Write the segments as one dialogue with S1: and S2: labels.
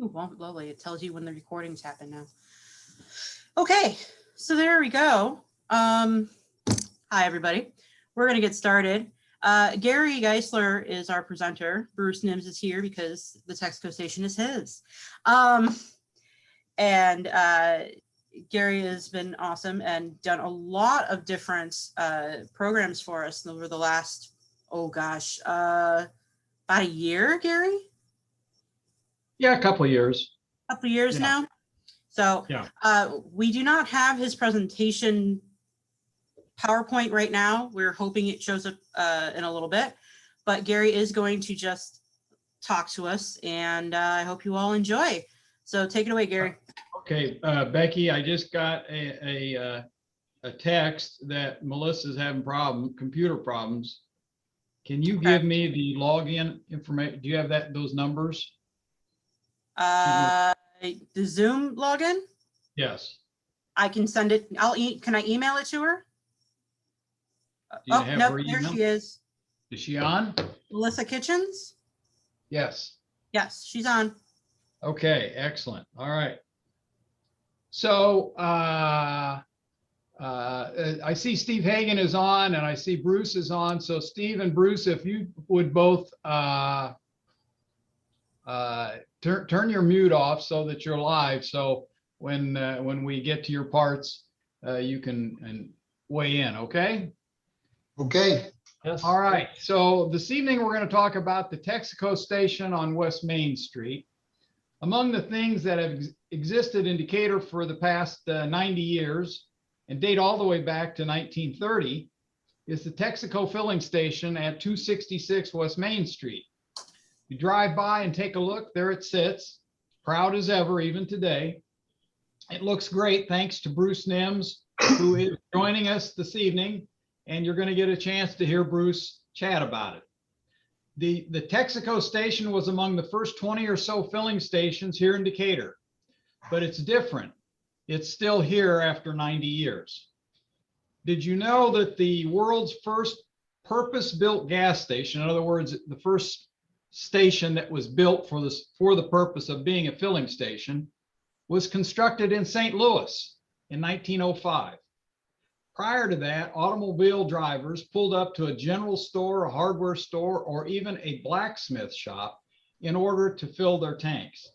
S1: Ooh, well, lovely. It tells you when the recordings happen now. Okay, so there we go. Hi, everybody. We're going to get started. Gary Geisler is our presenter. Bruce Nims is here because the Texaco station is his. And Gary has been awesome and done a lot of different programs for us over the last, about a year, Gary?
S2: Yeah, a couple of years.
S1: Couple of years now. So we do not have his presentation PowerPoint right now. We're hoping it shows up in a little bit, but Gary is going to just talk to us, and I hope you all enjoy. So take it away, Gary.
S2: Okay, Becky, I just got a text that Melissa's having computer problems. Can you give me the login information? Do you have those numbers?
S1: The Zoom login?
S2: Yes.
S1: I can send it. Can I email it to her?
S2: Oh, no,
S1: there she is.
S2: Is she on?
S1: Melissa Kitchens?
S2: Yes.
S1: Yes, she's on.
S2: Okay, excellent. All right. So I see Steve Hagan is on and I see Bruce is on. So Steve and Bruce, if you would both turn your mute off so that you're live. So when we get to your parts, you can weigh in, okay?
S3: Okay.
S2: Yes. All right. So this evening we're going to talk about the Texaco station on West Main Street. Among the things that have existed in Decatur for the past 90 years and date all the way back to 1930 is the Texaco filling station at 266 West Main Street. You drive by and take a look, there it sits, proud as ever, even today. It looks great thanks to Bruce Nims, who is joining us this evening, and you're going to get a chance to hear Bruce chat about it. The Texaco station was among the first 20 or so filling stations here in Decatur, but it's different. It's still here after 90 years. Did you know that the world's first purpose-built gas station, in other words, the first station that was built for the purpose of being a filling station, was constructed in St. Louis in 1905. Prior to that, automobile drivers pulled up to a general store, a hardware store, or even a blacksmith shop in order to fill their tanks.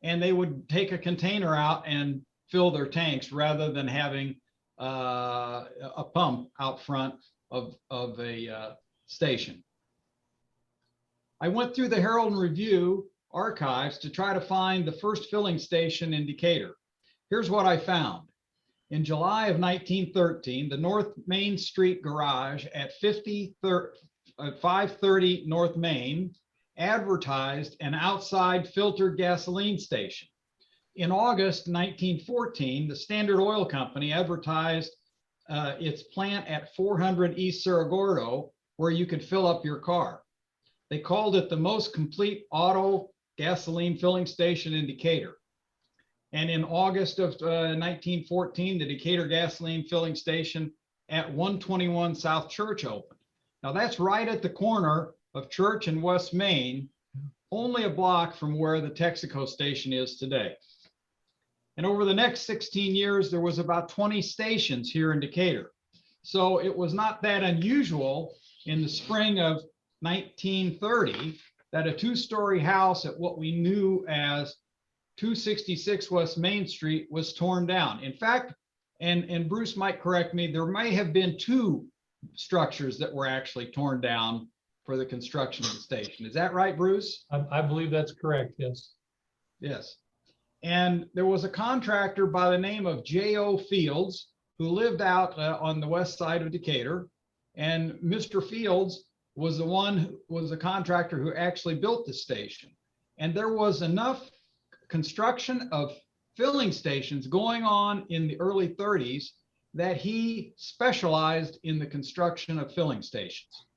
S2: And they would take a container out and fill their tanks rather than having a pump out front of a station. I went through the Herald and Review archives to try to find the first filling station in Decatur. Here's what I found. In July of 1913, the North Main Street garage at 530 North Main advertised an outside filtered gasoline station. In August 1914, the Standard Oil Company advertised its plant at 400 East Cerro Gordo, where you could fill up your car. They called it the most complete auto gasoline filling station in Decatur. And in August of 1914, the Decatur gasoline filling station at 121 South Church opened. Now that's right at the corner of Church and West Main, only a block from where the Texaco station is today. And over the next 16 years, there was about 20 stations here in Decatur. So it was not that unusual in the spring of 1930 that a two-story house at what we knew as 266 West Main Street was torn down. In fact, and Bruce might correct me, there may have been two structures that were actually torn down for the construction of the station. Is that right, Bruce?
S4: I believe that's correct, yes.
S2: Yes. And there was a contractor by the name of J.O. Fields who lived out on the west side of Decatur. And Mr. Fields was the contractor who actually built the station. And there was enough construction of filling stations going on in the early 30s that he specialized in the construction of filling stations.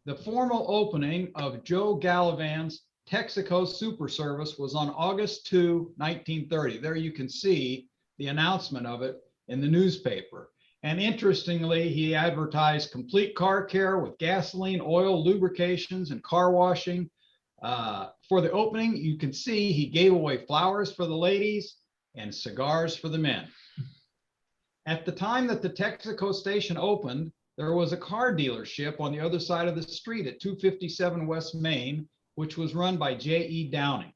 S2: The formal opening of Joe Gallivan's Texaco Super Service was on August 2, 1930. There you can see the announcement of it in the newspaper. And interestingly, he advertised complete car care with gasoline, oil, lubrications, and car washing. For the opening, you can see he gave away flowers for the ladies and cigars for the men. At the time that the Texaco station opened, there was a car dealership on the other side of the street at 257 West Main, which was run by J.E. Downing.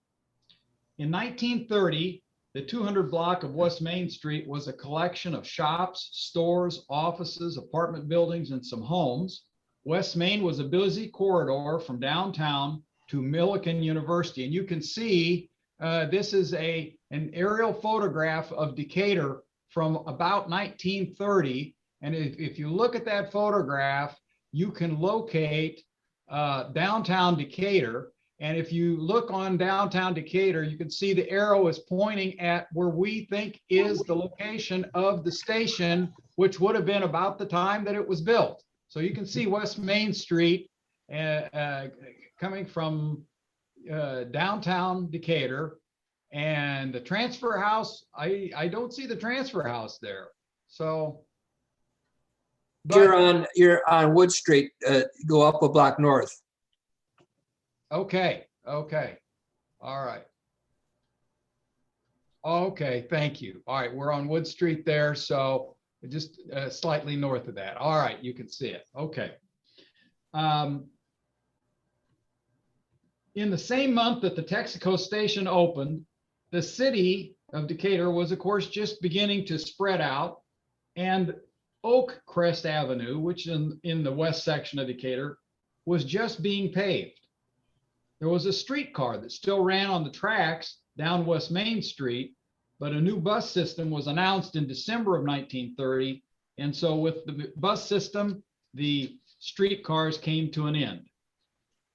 S2: In 1930, the 200 block of West Main Street was a collection of shops, stores, offices, apartment buildings, and some homes. West Main was a busy corridor from downtown to Millikan University. And you can see this is an aerial photograph of Decatur from about 1930. And if you look at that photograph, you can locate downtown Decatur. And if you look on downtown Decatur, you can see the arrow is pointing at where we think is the location of the station, which would have been about the time that it was built. So you can see West Main Street coming from downtown Decatur, and the transfer house, I don't see the transfer house there. So
S3: you're on Wood Street, go up a block north.
S2: Okay. All right. Okay, thank you. All right, we're on Wood Street there, so just slightly north of that. All right, you can see it. Okay. In the same month that the Texaco station opened, the city of Decatur was, of course, just beginning to spread out, and Oak Crest Avenue, which in the west section of Decatur, was just being paved. There was a streetcar that still ran on the tracks down West Main Street, but a new bus system was announced in December of 1930. And so with the bus system, the streetcars came to an end.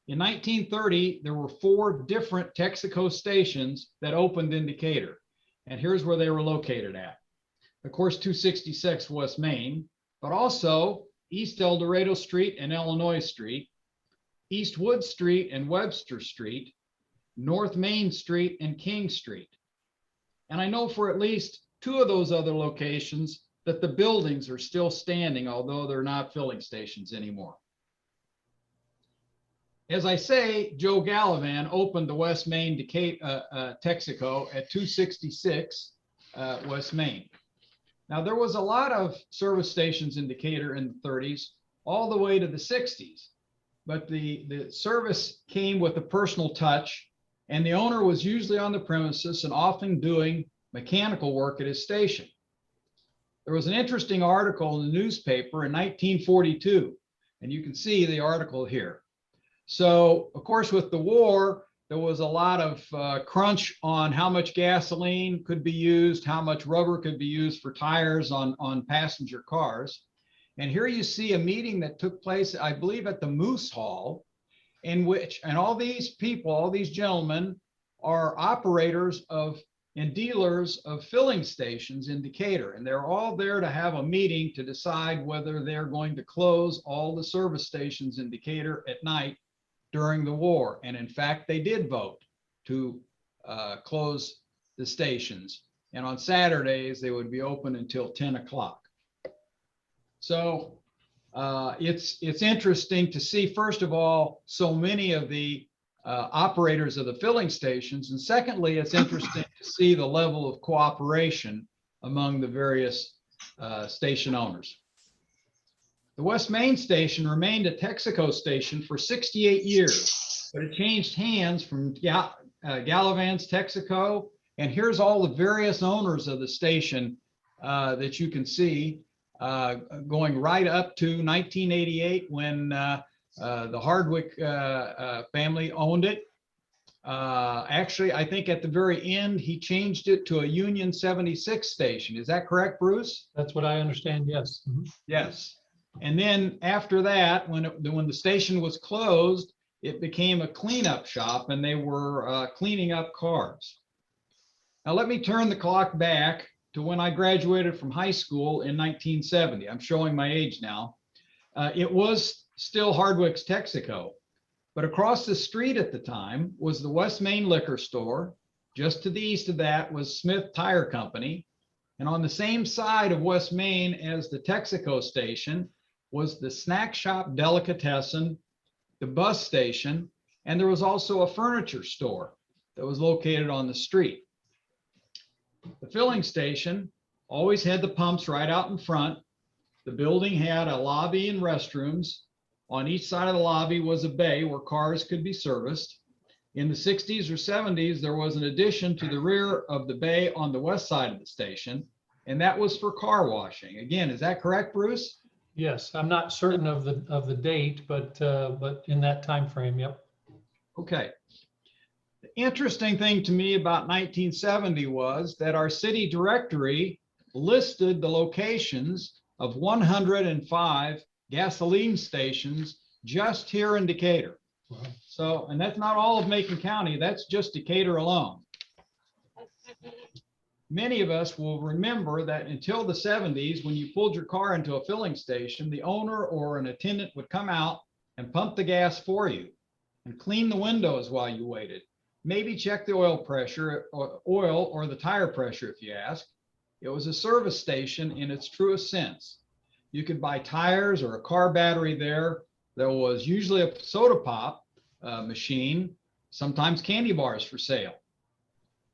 S2: In 1930, there were 4 different Texaco stations that opened in Decatur. And here's where they were located at. Of course, 266 West Main, but also East El Dorado Street and Illinois Street, East Wood Street and Webster Street, North Main Street and King Street. And I know for at least 2 of those other locations that the buildings are still standing, although they're not filling stations anymore. As I say, Joe Gallivan opened the West Main Texaco at 266 West Main. Now, there was a lot of service stations in Decatur in the 30s, all the way to the 60s. But the service came with a personal touch, and the owner was usually on the premises and often doing mechanical work at his station. There was an interesting article in the newspaper in 1942, and you can see the article here. So, of course, with the war, there was a lot of crunch on how much gasoline could be used, how much rubber could be used for tires on passenger cars. And here you see a meeting that took place, I believe, at the Moose Hall, in which, and all these people, all these gentlemen are operators of and dealers of filling stations in Decatur. And they're all there to have a meeting to decide whether they're going to close all the service stations in Decatur at night during the war. And in fact, they did vote to close the stations. And on Saturdays, they would be open until 10 o'clock. So it's interesting to see, first of all, so many of the operators of the filling stations. And secondly, it's interesting to see the level of cooperation among the various station owners. The West Main Station remained a Texaco station for 68 years, but it changed hands from Gallivan's Texaco. And here's all the various owners of the station that you can see. Going right up to 1988 when the Hardwick family owned it. Actually, I think at the very end, he changed it to a Union 76 station. Is that correct, Bruce?
S4: That's what I understand, yes. Mm-hmm.
S2: Yes. And then after that, when the station was closed, it became a cleanup shop and they were cleaning up cars. Now, let me turn the clock back to when I graduated from high school in 1970. I'm showing my age now. It was still Hardwick's Texaco, but across the street at the time was the West Main Liquor Store. Just to the east of that was Smith Tire Company. And on the same side of West Main as the Texaco station was the Snack Shop Delicatessen, the bus station, And there was also a furniture store that was located on the street. The filling station always had the pumps right out in front. The building had a lobby and restrooms. On each side of the lobby was a bay where cars could be serviced. In the 60s or 70s, there was an addition to the rear of the bay on the west side of the station, and that was for car washing. Again, is that correct, Bruce?
S4: Yes, I'm not certain of the date, but in that time frame, yep.
S2: Okay. The interesting thing to me about 1970 was that our city directory listed the locations of 105 gasoline stations just here in Decatur.
S4: Wow.
S2: So, and that's not all of Macon County, that's just Decatur alone. Many of us will remember that until the 70s, when you pulled your car into a filling station, the owner or an attendant would come out and pump the gas for you and clean the windows while you waited. Maybe check the oil pressure, or oil or the tire pressure if you ask. It was a service station in its truest sense. You could buy tires or a car battery there. There was usually a soda pop machine, sometimes candy bars for sale.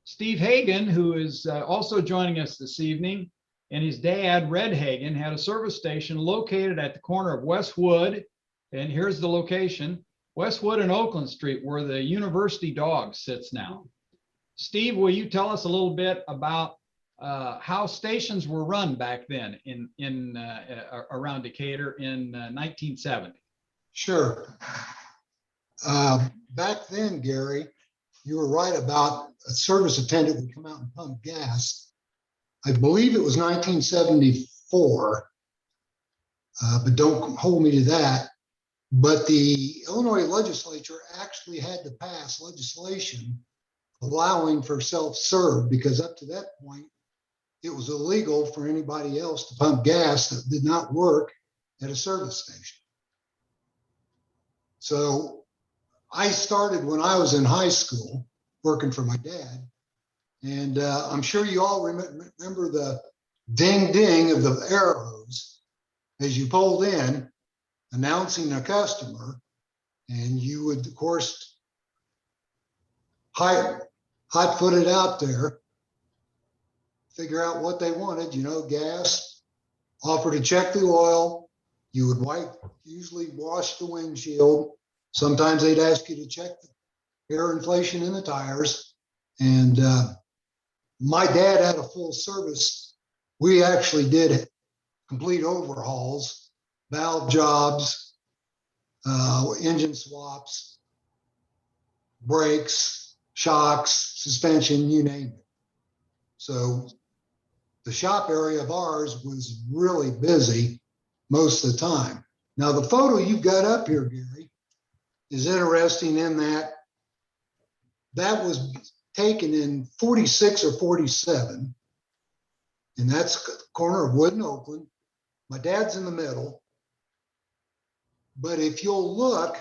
S2: Steve Hagan, who is also joining us this evening, and his dad, Red Hagan, had a service station located at the corner of Westwood, and here's the location, Westwood and Oakland Street, where the University Dog sits now. Steve, will you tell us a little bit about how stations were run back then around Decatur in 1970?
S5: Sure. Back then, Gary, you were right about a service attendant would come out and pump gas. I believe it was 1974, but don't hold me to that. But the Illinois legislature actually had to pass legislation allowing for self-serve, because up to that point, it was illegal for anybody else to pump gas that did not work at a service station. So I started when I was in high school working for my dad. And I'm sure you all remember the ding ding of the air hose as you pulled in, announcing a customer. And you would, of course, hot-foot it out there, figure out what they wanted, you know, gas, offer to check the oil. You would usually wash the windshield. Sometimes they'd ask you to check the air inflation in the tires. And my dad had a full service. We actually did complete overhauls, valve jobs, engine swaps, brakes, shocks, suspension, you name it. So the shop area of ours was really busy most of the time. Now, the photo you've got up here, Gary, is interesting in that that was taken in 46 or 47. And that's the corner of Wood and Oakland. My dad's in the middle. But if you'll look,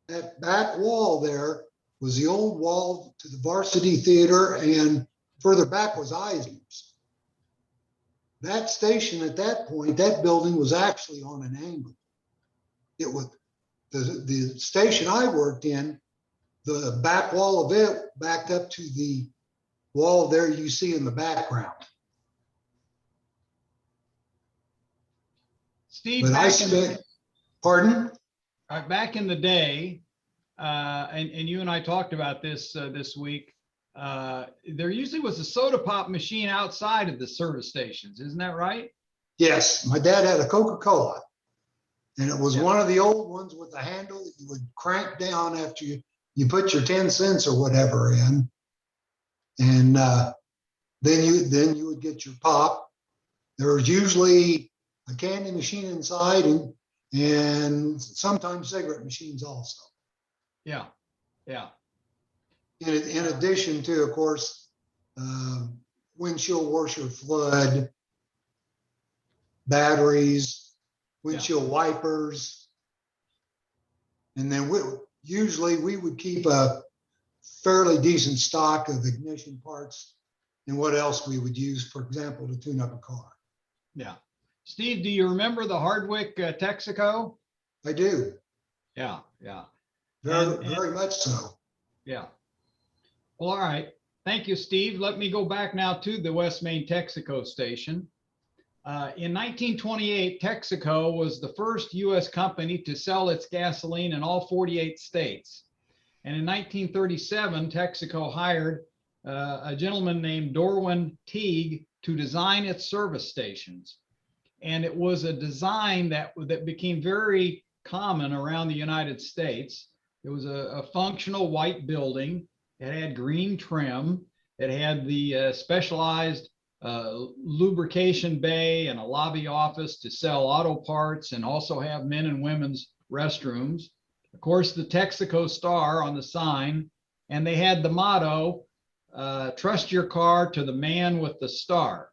S5: that back wall there was the old wall to the Varsity Theater, and further back was Eisner's. That station at that point, that building was actually on an angle. It was the station I worked in, the back wall of it backed up to the wall there you see in the background.
S2: Steve,
S5: But I spent, pardon?
S2: Back in the day, and you and I talked about this this week, there usually was a soda pop machine outside of the service stations. Isn't that right?
S5: Yes, my dad had a Coca-Cola, and it was one of the old ones with the handle that you would crank down after you put your 10 cents or whatever in. And then you would get your pop. There was usually a candy machine inside, and sometimes cigarette machines also.
S2: Yeah, yeah.
S5: In addition to, of course, windshield washer flood, batteries, windshield wipers. And then usually we would keep a fairly decent stock of ignition parts and what else we would use, for example, to tune up a car.
S2: Yeah. Steve, do you remember the Hardwick Texaco?
S5: I do.
S2: Yeah, yeah.
S5: Very much so.
S2: Yeah. Well, all right. Thank you, Steve. Let me go back now to the West Main Texaco station. In 1928, Texaco was the first U.S. company to sell its gasoline in all 48 states. And in 1937, Texaco hired a gentleman named Dorwin Teague to design its service stations. And it was a design that became very common around the United States. It was a functional white building. It had green trim. It had the specialized lubrication bay and a lobby office to sell auto parts and also have men and women's restrooms. Of course, the Texaco star on the sign, and they had the motto, trust your car to the man with the star.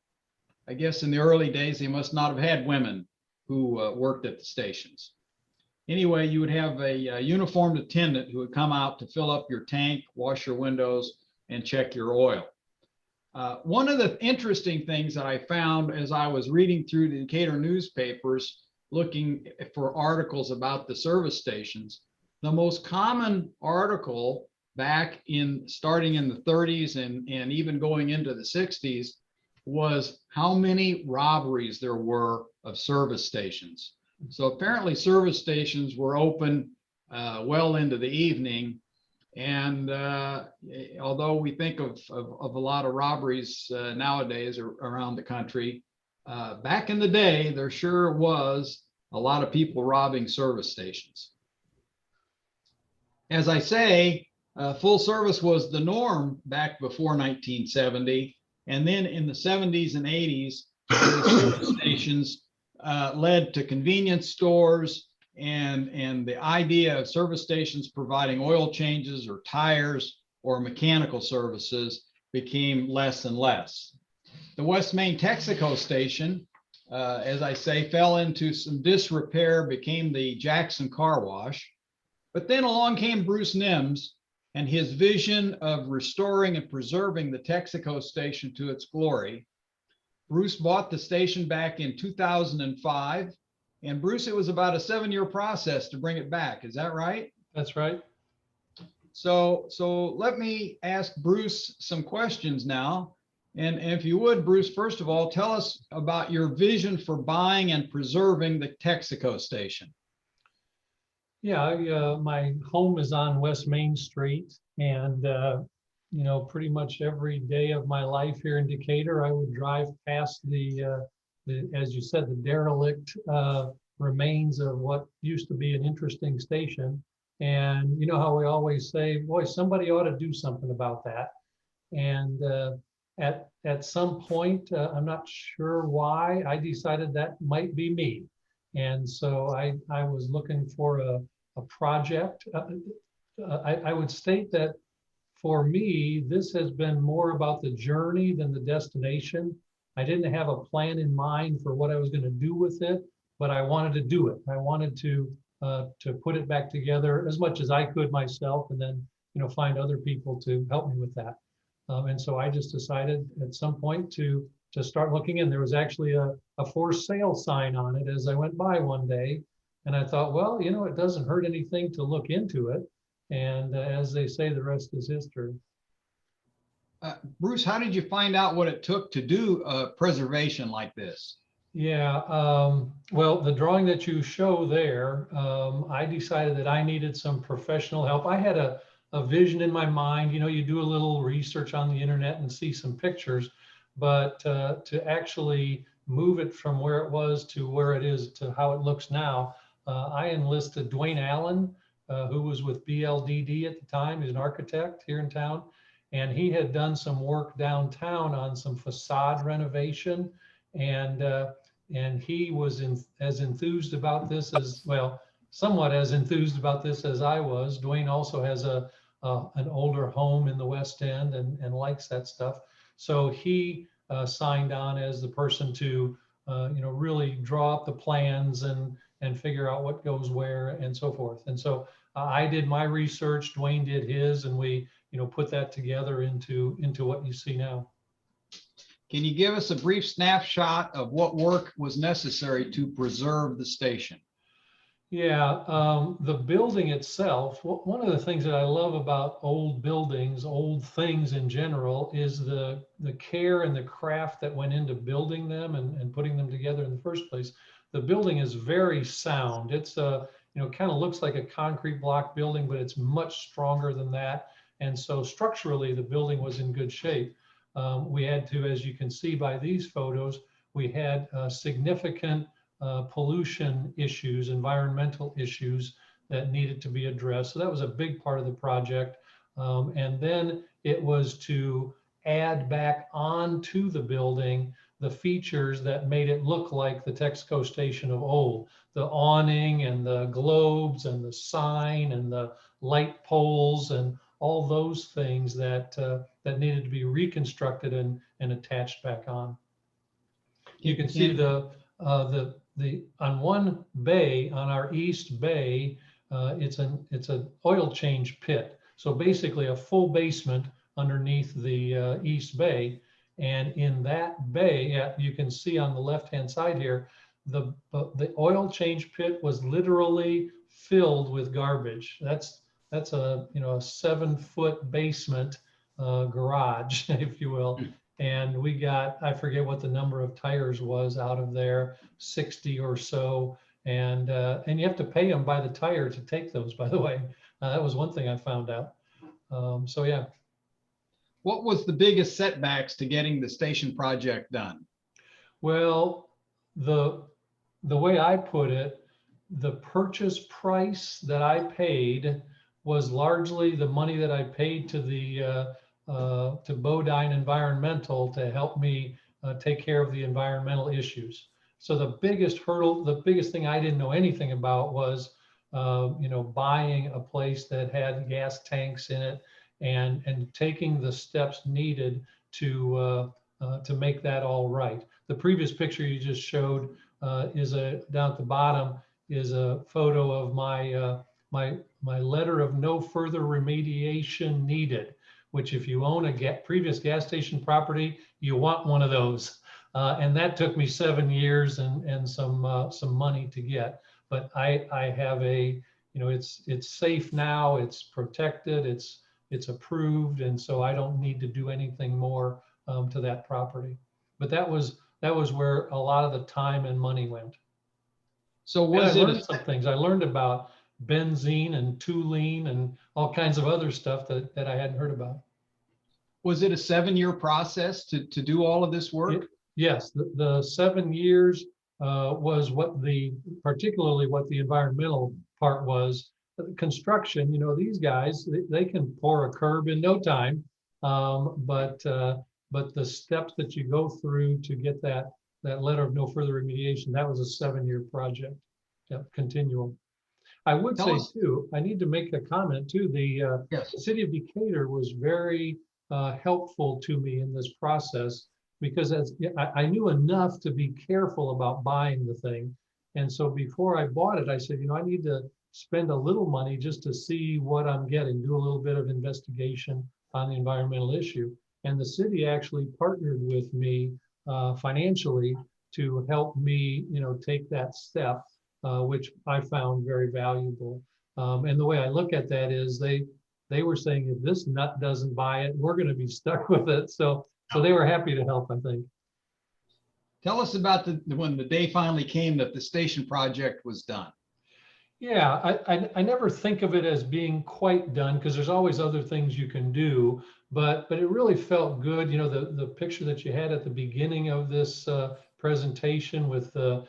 S2: I guess in the early days, they must not have had women who worked at the stations. Anyway, you would have a uniformed attendant who would come out to fill up your tank, wash your windows, and check your oil. One of the interesting things that I found as I was reading through the Decatur newspapers, looking for articles about the service stations, the most common article back starting in the 30s and even going into the 60s was how many robberies there were of service stations. So apparently service stations were open well into the evening. And although we think of a lot of robberies nowadays around the country, back in the day, there sure was a lot of people robbing service stations. As I say, full service was the norm back before 1970. And then in the 70s and 80s, the service stations led to convenience stores, and the idea of service stations providing oil changes or tires or mechanical services became less and less. The West Main Texaco station, as I say, fell into some disrepair, became the Jackson Car Wash. But then along came Bruce Nims and his vision of restoring and preserving the Texaco station to its glory. Bruce bought the station back in 2005. And Bruce, it was about a 7-year process to bring it back. Is that right?
S4: That's right.
S2: So let me ask Bruce some questions now. And if you would, Bruce, first of all, tell us about your vision for buying and preserving the Texaco station.
S4: Yeah, my home is on West Main Street, and pretty much every day of my life here in Decatur, I would drive past the as you said, the derelict remains of what used to be an interesting station. And you know how we always say, boy, somebody ought to do something about that. And at some point, I'm not sure why, I decided that might be me. And so I was looking for a project. I would state that for me, this has been more about the journey than the destination. I didn't have a plan in mind for what I was going to do with it, but I wanted to do it. I wanted to put it back together as much as I could myself, and then find other people to help me with that. And so I just decided at some point to start looking in. There was actually a for sale sign on it as I went by one day, and I thought, well, it doesn't hurt anything to look into it. And as they say, the rest is history.
S2: Bruce, how did you find out what it took to do preservation like this?
S4: Yeah, well, the drawing that you show there, I decided that I needed some professional help. I had a vision in my mind. You do a little research on the internet and see some pictures, but to actually move it from where it was to where it is to how it looks now, I enlisted Dwayne Allen, who was with BLDD at the time. He's an architect here in town. And he had done some work downtown on some facade renovation, and he was as enthused about this as, well, somewhat as enthused about this as I was. Dwayne also has an older home in the West End and likes that stuff. So he signed on as the person to really draw up the plans and figure out what goes where and so forth. And so I did my research, Dwayne did his, and we put that together into what you see now.
S2: Can you give us a brief snapshot of what work was necessary to preserve the station?
S4: Yeah, the building itself, one of the things that I love about old buildings, old things in general, is the care and the craft that went into building them and putting them together in the first place. The building is very sound. It's a, kind of looks like a concrete block building, but it's much stronger than that. And so structurally, the building was in good shape. We had to, as you can see by these photos, we had significant pollution issues, environmental issues that needed to be addressed. So that was a big part of the project. And then it was to add back onto the building the features that made it look like the Texaco station of old. The awning and the globes and the sign and the light poles and all those things that that needed to be reconstructed and attached back on. You can see the on one bay, on our east bay, it's an oil change pit. So basically a full basement underneath the east bay. And in that bay, you can see on the left-hand side here, the oil change pit was literally filled with garbage. That's a a 7-foot basement garage, if you will. And we got, I forget what the number of tires was out of there, 60 or so. And you have to pay them by the tire to take those, by the way. That was one thing I found out. So yeah.
S2: What was the biggest setbacks to getting the station project done?
S4: Well, the way I put it, the purchase price that I paid was largely the money that I paid to the to Bodine Environmental to help me take care of the environmental issues. So the biggest hurdle, the biggest thing I didn't know anything about was, buying a place that had gas tanks in it and taking the steps needed to make that all right. The previous picture you just showed is down at the bottom is a photo of my my letter of no further remediation needed, which if you own a previous gas station property, you want one of those. And that took me 7 years and some money to get. But I have a, it's safe now, it's protected, it's approved, and so I don't need to do anything more to that property. But that was where a lot of the time and money went.
S2: So
S4: was I learned some things. I learned about benzene and toluene and all kinds of other stuff that I hadn't heard about.
S2: Was it a 7-year process to do all of this work?
S4: Yes, the 7 years was particularly what the environmental part was. Construction, these guys, they can pour a curb in no time, but the steps that you go through to get that letter of no further remediation, that was a 7-year project, continuum. I would say too, I need to make a comment too. The city of Decatur was very helpful to me in this process because I knew enough to be careful about buying the thing. And so before I bought it, I said, I need to spend a little money just to see what I'm getting, do a little bit of investigation on the environmental issue. And the city actually partnered with me financially to help me, take that step. Which I found very valuable. And the way I look at that is they were saying, if this nut doesn't buy it, we're going to be stuck with it. So they were happy to help, I think.
S2: Tell us about when the day finally came that the station project was done.
S4: Yeah, I never think of it as being quite done because there's always other things you can do, but it really felt good. The picture that you had at the beginning of this presentation with the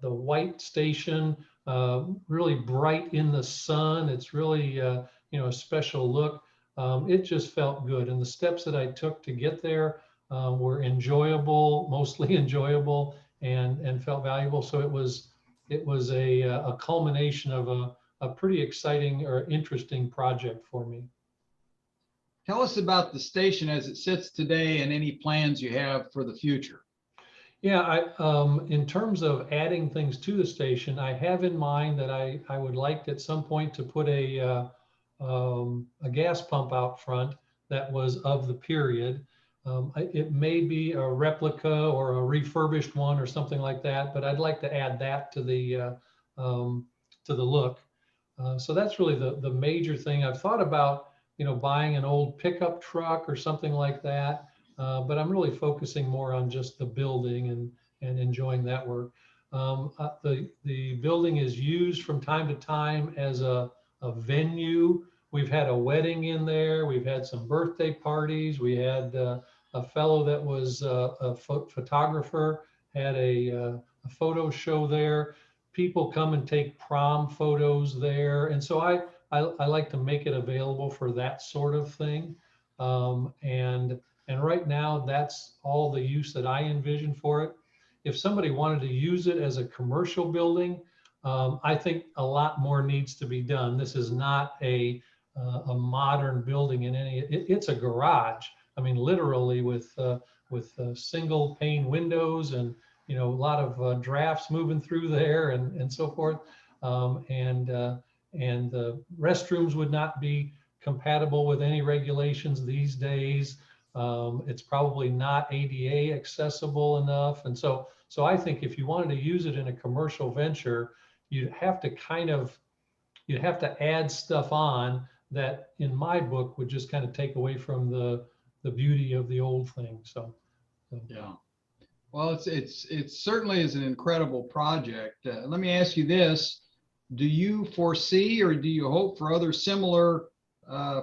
S4: white station, really bright in the sun. It's really, a special look. It just felt good. And the steps that I took to get there were enjoyable, mostly enjoyable, and felt valuable. So it was a culmination of a pretty exciting or interesting project for me.
S2: Tell us about the station as it sits today and any plans you have for the future.
S4: Yeah, in terms of adding things to the station, I have in mind that I would like at some point to put a gas pump out front that was of the period. It may be a replica or a refurbished one or something like that, but I'd like to add that to the to the look. So that's really the major thing. I've thought about, buying an old pickup truck or something like that, but I'm really focusing more on just the building and enjoying that work. The building is used from time to time as a venue. We've had a wedding in there. We've had some birthday parties. We had a fellow that was a photographer, had a photo show there. People come and take prom photos there. And so I like to make it available for that sort of thing. And right now, that's all the use that I envision for it. If somebody wanted to use it as a commercial building, I think a lot more needs to be done. This is not a modern building in any. It's a garage. I mean, literally with single pane windows and a lot of drafts moving through there and so forth. And the restrooms would not be compatible with any regulations these days. It's probably not ADA accessible enough. And so I think if you wanted to use it in a commercial venture, you'd have to add stuff on that, in my book, would just kind of take away from the beauty of the old thing. So
S2: yeah. Well, it certainly is an incredible project. Let me ask you this. Do you foresee or do you hope for other similar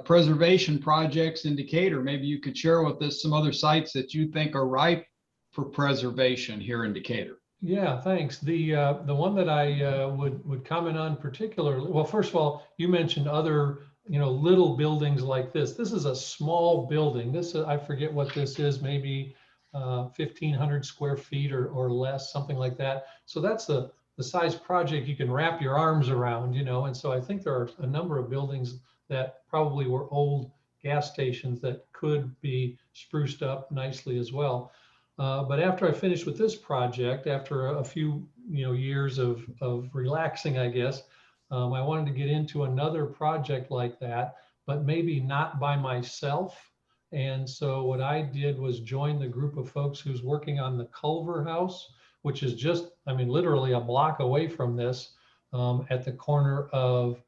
S2: preservation projects in Decatur? Maybe you could share with us some other sites that you think are ripe for preservation here in Decatur.
S4: Yeah, thanks. The one that I would comment on particularly, well, first of all, you mentioned other little buildings like this. This is a small building. This I forget what this is, maybe 1,500 square feet or less, something like that. So that's the size project you can wrap your arms around, and so I think there are a number of buildings that probably were old gas stations that could be spruced up nicely as well. But after I finished with this project, after a few years of relaxing, I guess, I wanted to get into another project like that, but maybe not by myself. And so what I did was join the group of folks who's working on the Culver House, which is just, literally a block away from this, at the corner of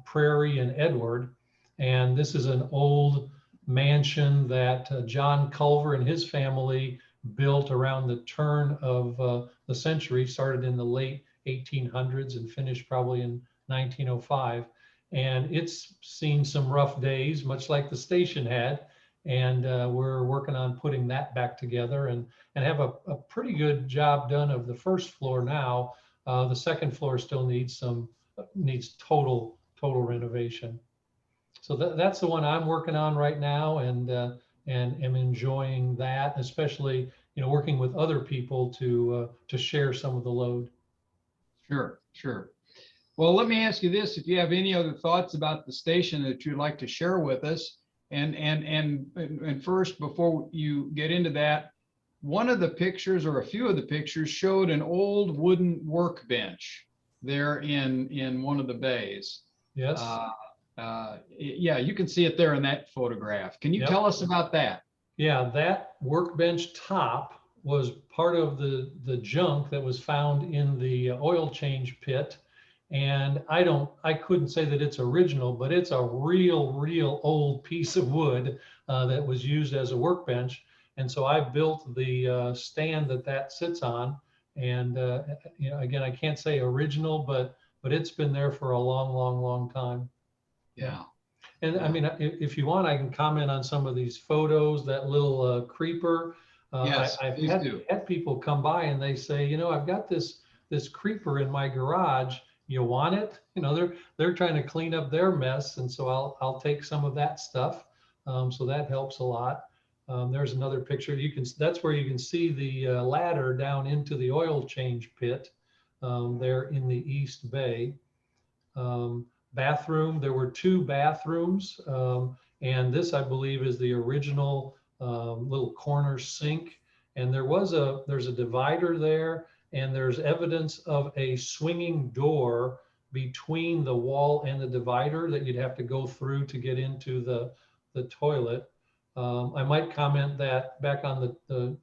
S4: Prairie and Edward. And this is an old mansion that John Culver and his family built around the turn of the century, started in the late 1800s and finished probably in 1905. And it's seen some rough days, much like the station had. And we're working on putting that back together and have a pretty good job done of the first floor now. The second floor still needs total renovation. So that's the one I'm working on right now, and am enjoying that, especially working with other people to share some of the load.
S2: Sure. Well, let me ask you this: if you have any other thoughts about the station that you'd like to share with us, and first, before you get into that, one of the pictures or a few of the pictures showed an old wooden workbench there in one of the bays.
S4: Yes.
S2: Yeah, you can see it there in that photograph. Can you tell us about that?
S4: Yeah, that workbench top was part of the junk that was found in the oil change pit. And I couldn't say that it's original, but it's a real old piece of wood that was used as a workbench. And so I built the stand that sits on. And again, I can't say original, but it's been there for a long time.
S2: Yeah.
S4: And if you want, I can comment on some of these photos, that little creeper.
S2: Yes,
S4: I've
S2: please do.
S4: had people come by and they say, I've got this creeper in my garage. You want it? They're trying to clean up their mess. And so I'll take some of that stuff. So that helps a lot. There's another picture. That's where you can see the ladder down into the oil change pit there in the East Bay. Bathroom, there were 2 bathrooms. And this, I believe, is the original little corner sink. And there's a divider there, and there's evidence of a swinging door between the wall and the divider that you'd have to go through to get into the toilet. I might comment that back on the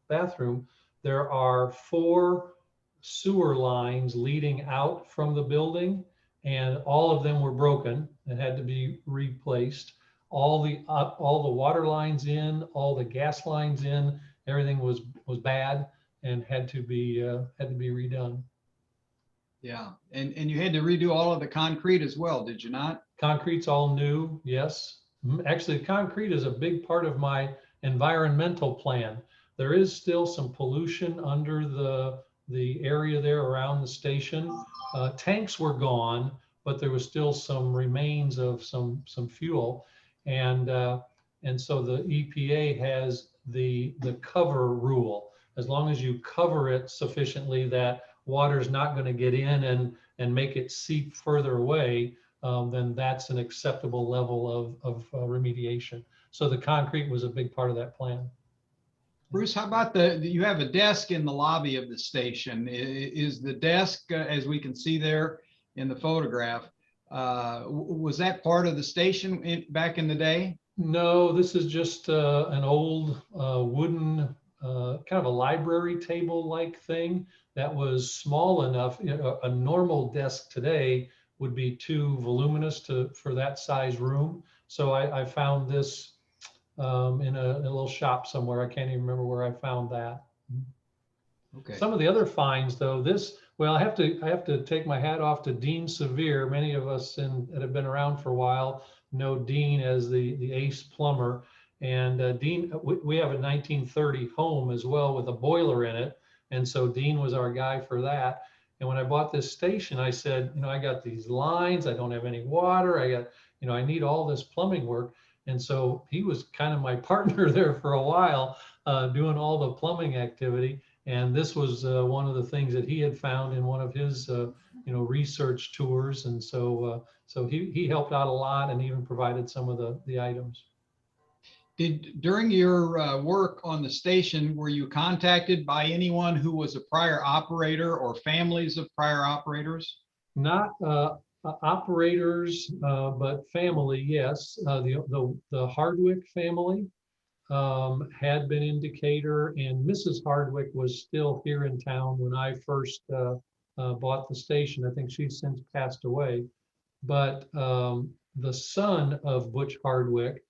S4: bathroom, there are 4 sewer lines leading out from the building, and all of them were broken and had to be replaced. All the water lines in, all the gas lines in, everything was bad and had to be redone.
S2: Yeah, and you had to redo all of the concrete as well, did you not?
S4: Concrete's all new, yes. Actually, concrete is a big part of my environmental plan. There is still some pollution under the area there around the station. Tanks were gone, but there was still some remains of some fuel. And so the EPA has the cover rule. As long as you cover it sufficiently that water's not going to get in and make it seep further away, then that's an acceptable level of remediation. So the concrete was a big part of that plan.
S2: Bruce, how about you have a desk in the lobby of the station. Is the desk, as we can see there in the photograph, was that part of the station back in the day?
S4: No, this is just an old wooden kind of a library table-like thing that was small enough. You know, a normal desk today would be too voluminous for that size room. So I found this in a little shop somewhere. I can't even remember where I found that.
S2: Okay.
S4: Some of the other finds, though, well, I have to take my hat off to Dean Severe. Many of us that have been around for a while know Dean as the ace plumber. And Dean, we have a 1930 home as well with a boiler in it. And so Dean was our guy for that. And when I bought this station, I said, you know, I got these lines, I don't have any water, I need all this plumbing work. And so he was kind of my partner there for a while, doing all the plumbing activity. And this was one of the things that he had found in one of his, research tours. And so he helped out a lot and even provided some of the items.
S2: During your work on the station, were you contacted by anyone who was a prior operator or families of prior operators?
S4: Not operators, but family, yes. The Hardwick family had been in Decatur, and Mrs. Hardwick was still here in town when I first bought the station. I think she's since passed away. But the son of Butch Hardwick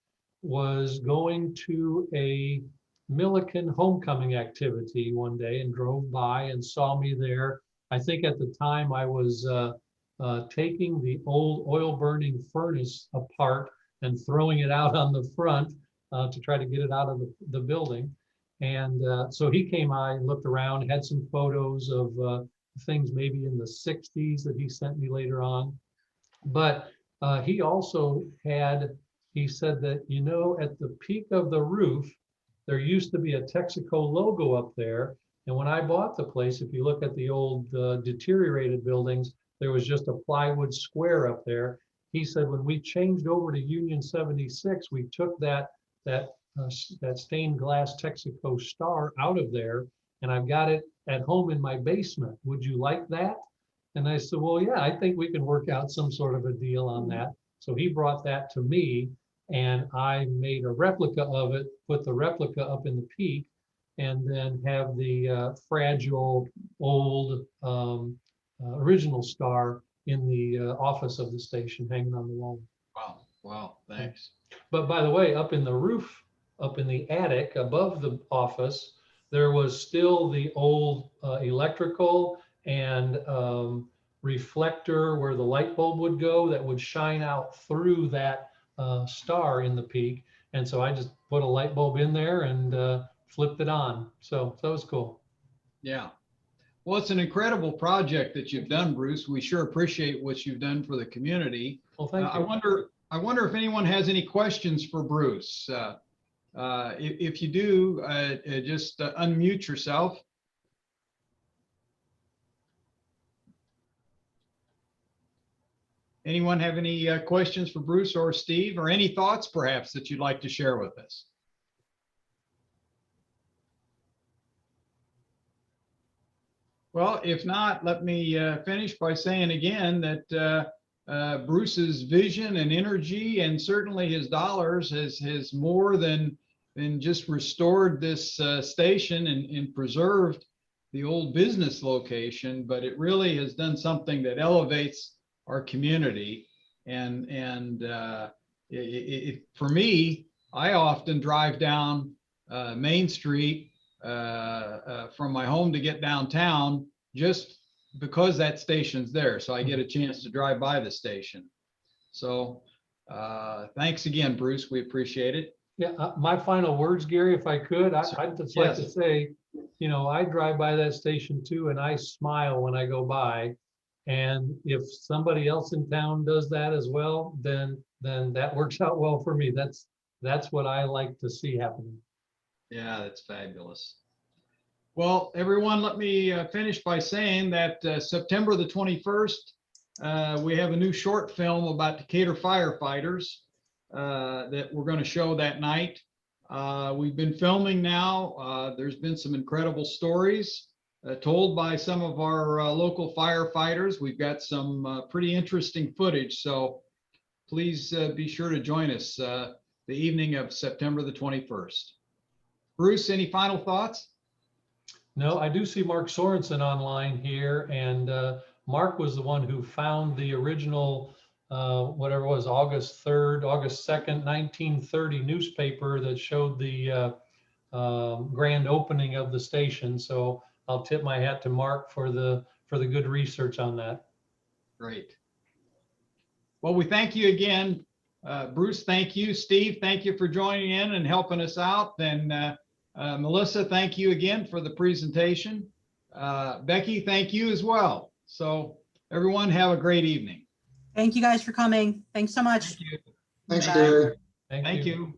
S4: was going to a Milliken homecoming activity one day and drove by and saw me there. I think at the time I was taking the old oil burning furnace apart and throwing it out on the front to try to get it out of the building. And so he came by and looked around, had some photos of things maybe in the 60s that he sent me later on. But he also he said that, at the peak of the roof, there used to be a Texaco logo up there. And when I bought the place, if you look at the old deteriorated buildings, there was just a plywood square up there. He said, when we changed over to Union 76, we took that stained glass Texaco star out of there, and I've got it at home in my basement. Would you like that? And I said, well, yeah, I think we can work out some sort of a deal on that. So he brought that to me, and I made a replica of it, put the replica up in the peak, and then have the fragile old original star in the office of the station hanging on the wall.
S2: Wow, thanks.
S4: But by the way, up in the roof, up in the attic above the office, there was still the old electrical and reflector where the light bulb would go that would shine out through that star in the peak. And so I just put a light bulb in there and flipped it on. So that was cool.
S2: Yeah. Well, it's an incredible project that you've done, Bruce. We sure appreciate what you've done for the community.
S4: Well, thank you.
S2: I wonder if anyone has any questions for Bruce. If you do, just unmute yourself. Anyone have any questions for Bruce or Steve, or any thoughts perhaps that you'd like to share with us? Well, if not, let me finish by saying again that Bruce's vision and energy, and certainly his dollars, has more than just restored this station and preserved the old business location, but it really has done something that elevates our community. And for me, I often drive down Main Street from my home to get downtown just because that station's there. So I get a chance to drive by the station. So thanks again, Bruce. We appreciate it.
S4: Yeah, my final words, Gary, if I could, I'd just like to say, you know, I drive by that station too, and I smile when I go by. And if somebody else in town does that as well, then that works out well for me. That's what I like to see happening.
S2: Yeah, that's fabulous. Well, everyone, let me finish by saying that September the 21st, we have a new short film about Decatur firefighters that we're going to show that night. We've been filming now. There's been some incredible stories told by some of our local firefighters. We've got some pretty interesting footage. So please be sure to join us the evening of September the 21st. Bruce, any final thoughts?
S4: No, I do see Mark Sorensen online here, and Mark was the one who found the original, whatever it was, August 2nd, 1930 newspaper that showed the grand opening of the station. So I'll tip my hat to Mark for the good research on that.
S2: Great. Well, we thank you again. Bruce, thank you. Steve, thank you for joining in and helping us out. And Melissa, thank you again for the presentation. Becky, thank you as well. So everyone have a great evening.
S1: Thank you guys for coming. Thanks so much.
S2: Thank you.
S5: Thanks,
S1: Bye.
S5: Gary.
S2: Thank you.